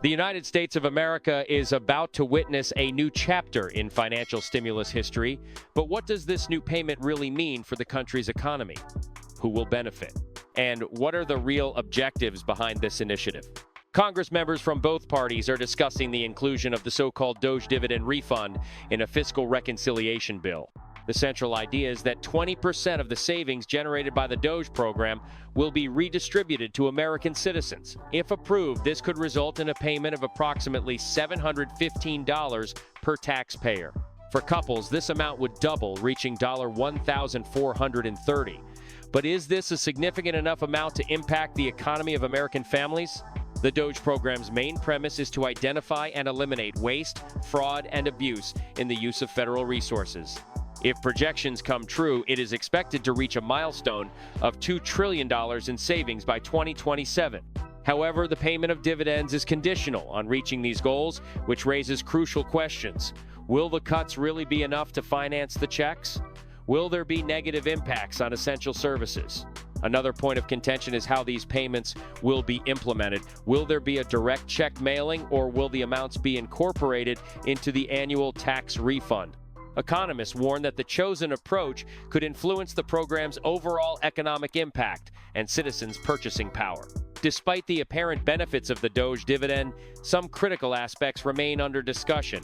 The United States of America is about to witness a new chapter in financial stimulus history, but what does this new payment really mean for the country's economy? Who will benefit? And what are the real objectives behind this initiative? Congress members from both parties are discussing the inclusion of the so-called DOGE dividend refund in a fiscal reconciliation bill. The central idea is that 20% of the savings generated by the DOGE program will be redistributed to American citizens. If approved, this could result in a payment of approximately $715 per taxpayer. For couples, this amount would double, reaching $1,430. But is this a significant enough amount to impact the economy of American families? The DOGE program's main premise is to identify and eliminate waste, fraud, and abuse in the use of federal resources. If projections come true, it is expected to reach a milestone of $2 trillion in savings by 2027. However, the payment of dividends is conditional on reaching these goals, which raises crucial questions. Will the cuts really be enough to finance the checks? Will there be negative impacts on essential services? Another point of contention is how these payments will be implemented. Will there be a direct check mailing, or will the amounts be incorporated into the annual tax refund? Economists warn that the chosen approach could influence the program's overall economic impact and citizens' purchasing power. Despite the apparent benefits of the DOGE dividend, some critical aspects remain under discussion.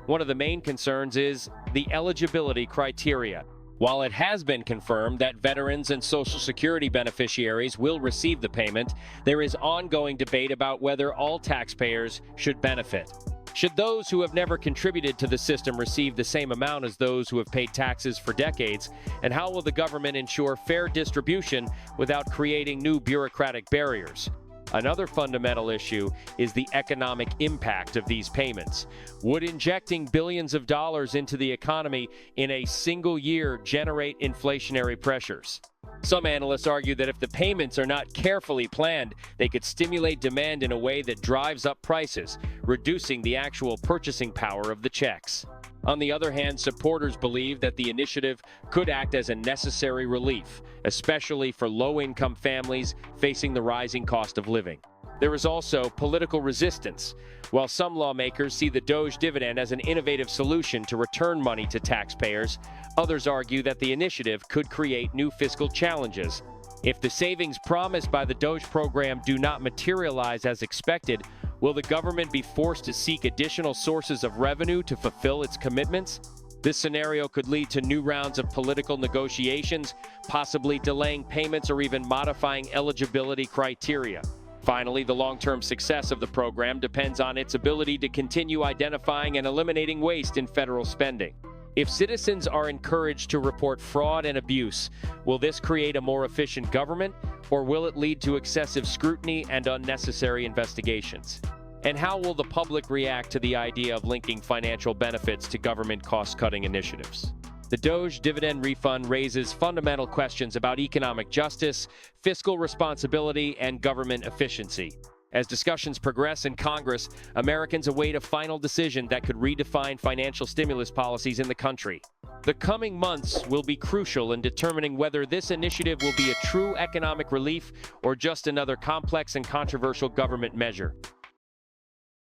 One of the main concerns is the eligibility criteria. While it has been confirmed that veterans and Social Security beneficiaries will receive the payment, there is ongoing debate about whether all taxpayers should benefit. Should those who have never contributed to the system receive the same amount as those who have paid taxes for decades? And how will the government ensure fair distribution without creating new bureaucratic barriers? Another fundamental issue is the economic impact of these payments. Would injecting billions of dollars into the economy in a single year generate inflationary pressures? Some analysts argue that if the payments are not carefully planned, they could stimulate demand in a way that drives up prices, reducing the actual purchasing power of the checks. On the other hand, supporters believe that the initiative could act as a necessary relief, especially for low-income families facing the rising cost of living. There is also political resistance. While some lawmakers see the DOGE dividend as an innovative solution to return money to taxpayers, others argue that the initiative could create new fiscal challenges. If the savings promised by the DOGE program do not materialize as expected, will the government be forced to seek additional sources of revenue to fulfill its commitments? This scenario could lead to new rounds of political negotiations, possibly delaying payments or even modifying eligibility criteria. Finally, the long-term success of the program depends on its ability to continue identifying and eliminating waste in federal spending. If citizens are encouraged to report fraud and abuse, will this create a more efficient government, or will it lead to excessive scrutiny and unnecessary investigations? And how will the public react to the idea of linking financial benefits to government cost-cutting initiatives? The DOGE dividend refund raises fundamental questions about economic justice, fiscal responsibility, and government efficiency. As discussions progress in Congress, Americans await a final decision that could redefine financial stimulus policies in the country. The coming months will be crucial in determining whether this initiative will be a true economic relief or just another complex and controversial government measure.